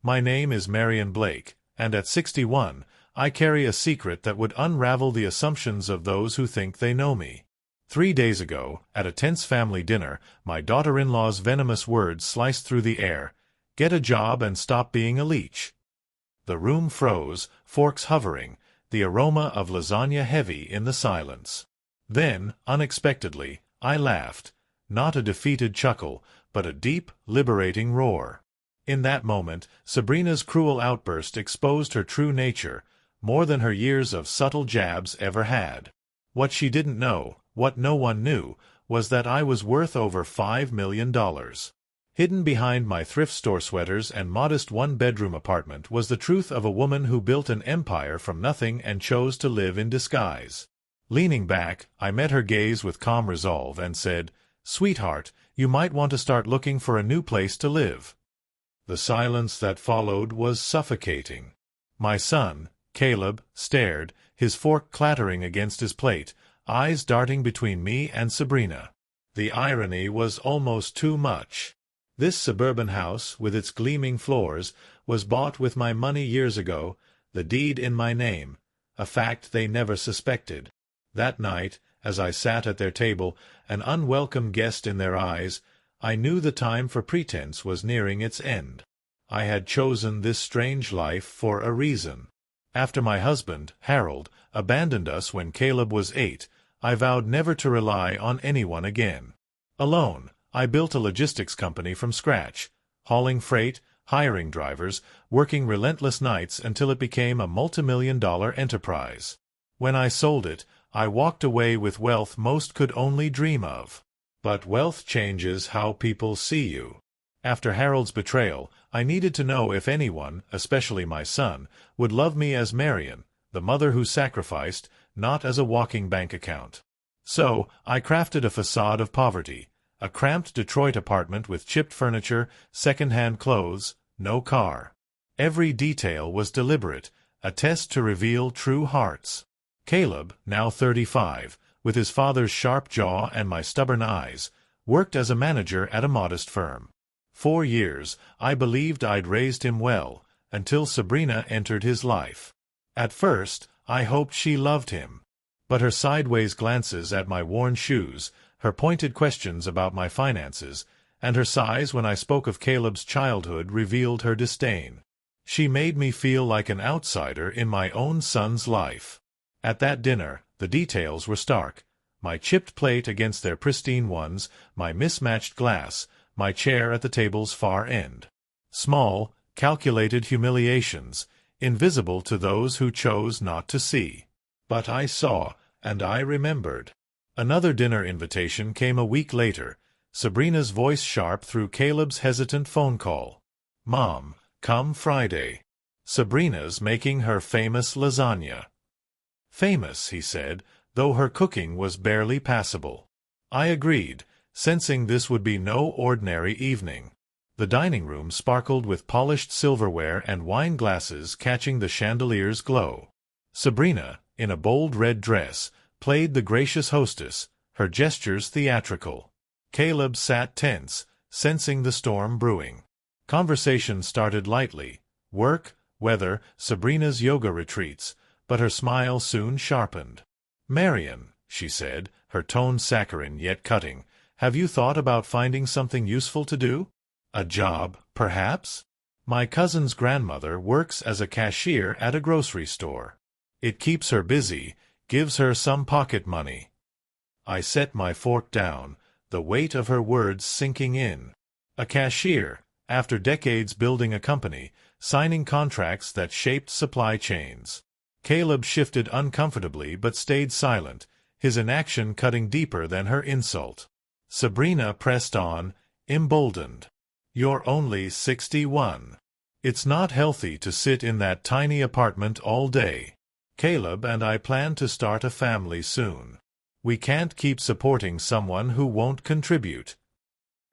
My name is Marion Blake, and at 61, I carry a secret that would unravel the assumptions of those who think they know me. 3 days ago, at a tense family dinner, my daughter-in-law's venomous words sliced through the air. Get a job and stop being a leech. The room froze, forks hovering, the aroma of lasagna heavy in the silence. Then, unexpectedly, I laughed, not a defeated chuckle, but a deep, liberating roar. In that moment, Sabrina's cruel outburst exposed her true nature, more than her years of subtle jabs ever had. What she didn't know, what no one knew, was that I was worth over $5 million. Hidden behind my thrift store sweaters and modest one-bedroom apartment was the truth of a woman who built an empire from nothing and chose to live in disguise. Leaning back, I met her gaze with calm resolve and said, "Sweetheart, you might want to start looking for a new place to live." The silence that followed was suffocating. My son, Caleb, stared, his fork clattering against his plate, eyes darting between me and Sabrina. The irony was almost too much. This suburban house, with its gleaming floors, was bought with my money years ago, the deed in my name, a fact they never suspected. That night, as I sat at their table, an unwelcome guest in their eyes, I knew the time for pretense was nearing its end. I had chosen this strange life for a reason. After my husband, Harold, abandoned us when Caleb was 8, I vowed never to rely on anyone again. Alone, I built a logistics company from scratch, hauling freight, hiring drivers, working relentless nights until it became a multimillion-dollar enterprise. When I sold it, I walked away with wealth most could only dream of. But wealth changes how people see you. After Harold's betrayal, I needed to know if anyone, especially my son, would love me as Marion, the mother who sacrificed, not as a walking bank account. So, I crafted a facade of poverty, a cramped Detroit apartment with chipped furniture, second-hand clothes, no car. Every detail was deliberate, a test to reveal true hearts. Caleb, now 35, with his father's sharp jaw and my stubborn eyes, worked as a manager at a modest firm. 4 years, I believed I'd raised him well, until Sabrina entered his life. At first, I hoped she loved him. But her sideways glances at my worn shoes, her pointed questions about my finances, and her sighs when I spoke of Caleb's childhood revealed her disdain. She made me feel like an outsider in my own son's life. At that dinner, the details were stark. My chipped plate against their pristine ones, my mismatched glass, my chair at the table's far end. Small, calculated humiliations, invisible to those who chose not to see. But I saw, and I remembered. Another dinner invitation came a week later, Sabrina's voice sharp through Caleb's hesitant phone call. "Mom, come Friday. Sabrina's making her famous lasagna." Famous, he said, though her cooking was barely passable. I agreed, sensing this would be no ordinary evening. The dining room sparkled with polished silverware and wine glasses catching the chandelier's glow. Sabrina, in a bold red dress, played the gracious hostess, her gestures theatrical. Caleb sat tense, sensing the storm brewing. Conversation started lightly. Work, weather, Sabrina's yoga retreats, but her smile soon sharpened. "Marion," she said, her tone saccharine yet cutting, "have you thought about finding something useful to do? A job, perhaps? My cousin's grandmother works as a cashier at a grocery store. It keeps her busy, gives her some pocket money." I set my fork down, the weight of her words sinking in. A cashier, after decades building a company, signing contracts that shaped supply chains. Caleb shifted uncomfortably but stayed silent, his inaction cutting deeper than her insult. Sabrina pressed on, emboldened. "You're only 61. It's not healthy to sit in that tiny apartment all day. Caleb and I plan to start a family soon. We can't keep supporting someone who won't contribute."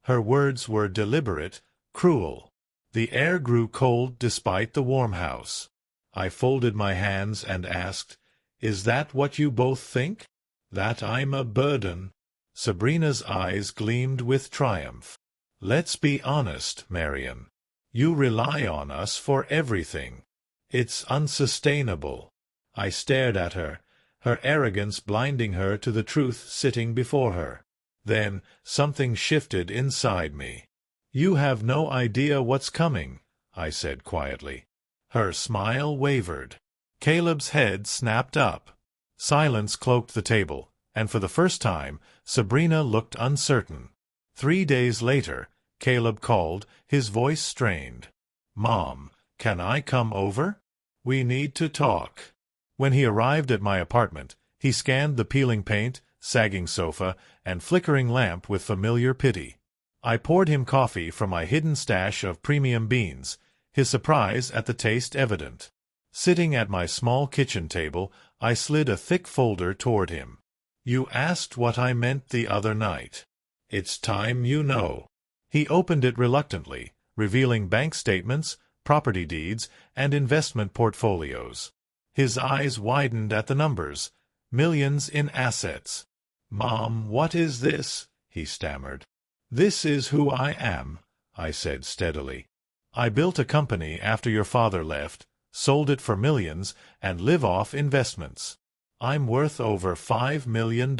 Her words were deliberate, cruel. The air grew cold despite the warm house. I folded my hands and asked, "Is that what you both think? That I'm a burden?" Sabrina's eyes gleamed with triumph. "Let's be honest, Marion. You rely on us for everything. It's unsustainable." I stared at her, her arrogance blinding her to the truth sitting before her. Then something shifted inside me. "You have no idea what's coming," I said quietly. Her smile wavered. Caleb's head snapped up. Silence cloaked the table, and for the first time, Sabrina looked uncertain. 3 days later, Caleb called, his voice strained. "Mom, can I come over? We need to talk." When he arrived at my apartment, he scanned the peeling paint, sagging sofa, and flickering lamp with familiar pity. I poured him coffee from my hidden stash of premium beans, his surprise at the taste evident. Sitting at my small kitchen table, I slid a thick folder toward him. "You asked what I meant the other night. It's time you know." He opened it reluctantly, revealing bank statements, property deeds, and investment portfolios. His eyes widened at the numbers. Millions in assets. "Mom, what is this?" he stammered. "This is who I am," I said steadily. "I built a company after your father left, sold it for millions, and live off investments. I'm worth over $5 million.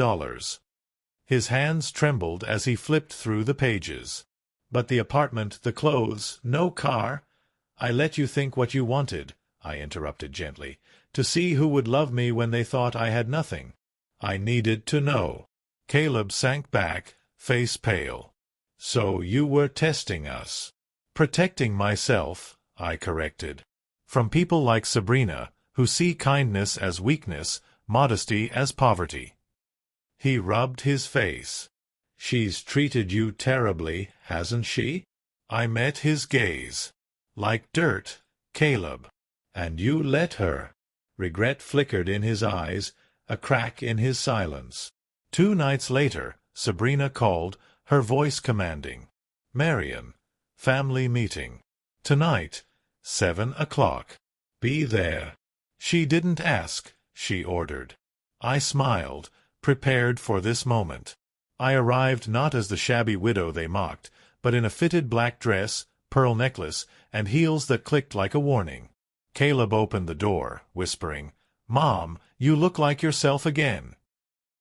His hands trembled as he flipped through the pages. "But the apartment, the clothes, no car—" "I let you think what you wanted," I interrupted gently, "to see who would love me when they thought I had nothing. I needed to know." Caleb sank back, face pale. "So you were testing us." "Protecting myself," I corrected. "From people like Sabrina, who see kindness as weakness, modesty as poverty." He rubbed his face. "She's treated you terribly, hasn't she?" I met his gaze. "Like dirt, Caleb. And you let her." Regret flickered in his eyes, a crack in his silence. 2 nights later, Sabrina called, her voice commanding. "Marion, family meeting. Tonight, 7 o'clock. Be there." She didn't ask, she ordered. I smiled, prepared for this moment. I arrived not as the shabby widow they mocked, but in a fitted black dress, pearl necklace, and heels that clicked like a warning. Caleb opened the door, whispering, "Mom, you look like yourself again."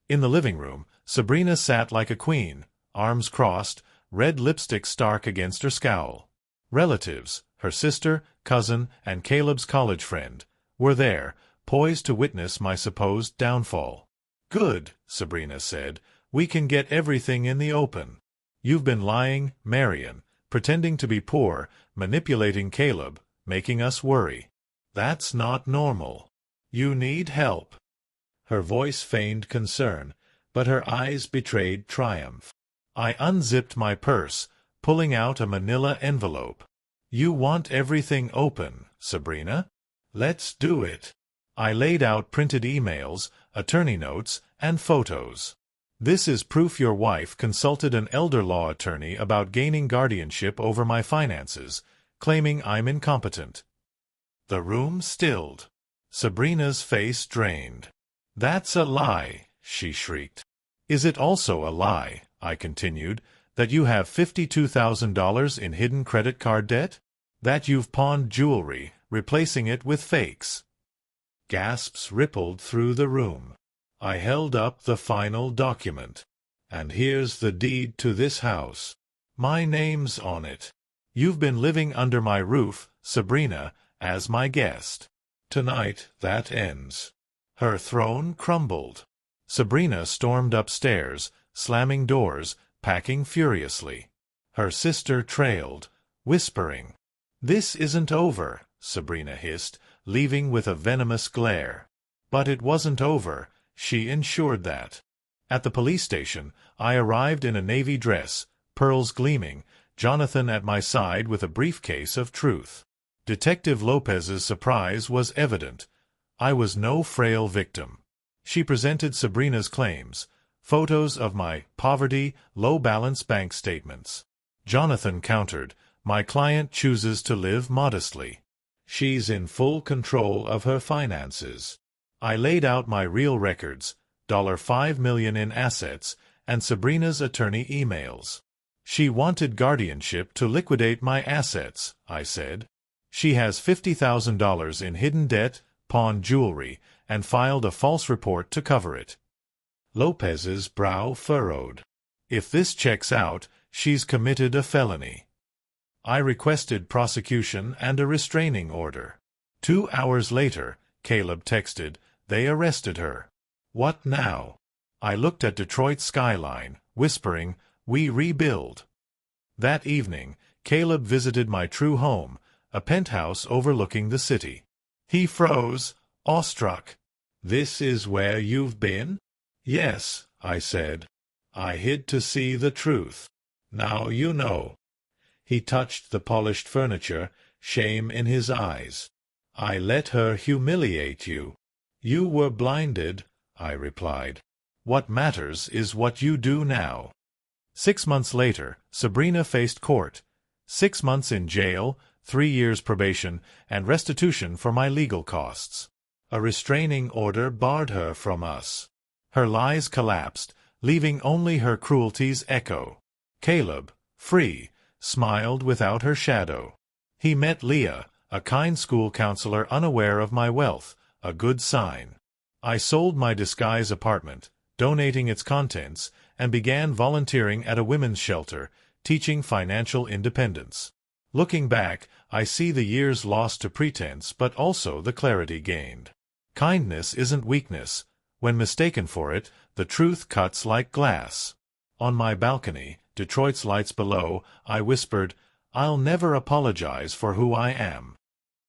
In the living room, Sabrina sat like a queen, arms crossed, red lipstick stark against her scowl. Relatives, her sister, cousin, and Caleb's college friend, were there, poised to witness my supposed downfall. "Good," Sabrina said. "We can get everything in the open. You've been lying, Marion, pretending to be poor, manipulating Caleb, making us worry. That's not normal. You need help." Her voice feigned concern, but her eyes betrayed triumph. I unzipped my purse, pulling out a manila envelope. "You want everything open, Sabrina? Let's do it." I laid out printed emails, attorney notes, and photos. "This is proof your wife consulted an elder law attorney about gaining guardianship over my finances, claiming I'm incompetent." The room stilled. Sabrina's face drained. "That's a lie," she shrieked. "Is it also a lie," I continued, "that you have $52,000 in hidden credit card debt? That you've pawned jewelry, replacing it with fakes?" Gasps rippled through the room. I held up the final document. "And here's the deed to this house. My name's on it. You've been living under my roof, Sabrina, as my guest. Tonight that ends." Her throne crumbled. Sabrina stormed upstairs, slamming doors, packing furiously. Her sister trailed, whispering. "This isn't over," Sabrina hissed, leaving with a venomous glare. But it wasn't over. She ensured that. At the police station, I arrived in a navy dress, pearls gleaming, Jonathan at my side with a briefcase of truth. Detective Lopez's surprise was evident. I was no frail victim. She presented Sabrina's claims, photos of my poverty, low-balance bank statements. Jonathan countered, "My client chooses to live modestly. She's in full control of her finances." I laid out my real records, $5 million in assets, and Sabrina's attorney emails. She wanted guardianship to liquidate my assets, I said. She has $50,000 in hidden debt, pawned jewelry, and filed a false report to cover it. Lopez's brow furrowed. If this checks out, she's committed a felony. I requested prosecution and a restraining order. 2 hours later, Caleb texted, they arrested her. What now? I looked at Detroit's skyline, whispering, we rebuild. That evening, Caleb visited my true home, a penthouse overlooking the city. He froze, awestruck. This is where you've been? Yes, I said. I hid to see the truth. Now you know. He touched the polished furniture, shame in his eyes. I let her humiliate you. You were blinded, I replied. What matters is what you do now. 6 months later, Sabrina faced court. 6 months in jail, 3 years probation, and restitution for my legal costs. A restraining order barred her from us. Her lies collapsed, leaving only her cruelties echo. Caleb, free, smiled without her shadow. He met Leah, a kind school counselor unaware of my wealth, a good sign. I sold my disguise apartment, donating its contents, and began volunteering at a women's shelter, teaching financial independence. Looking back, I see the years lost to pretense but also the clarity gained. Kindness isn't weakness. When mistaken for it, the truth cuts like glass. On my balcony, Detroit's lights below, I whispered, I'll never apologize for who I am.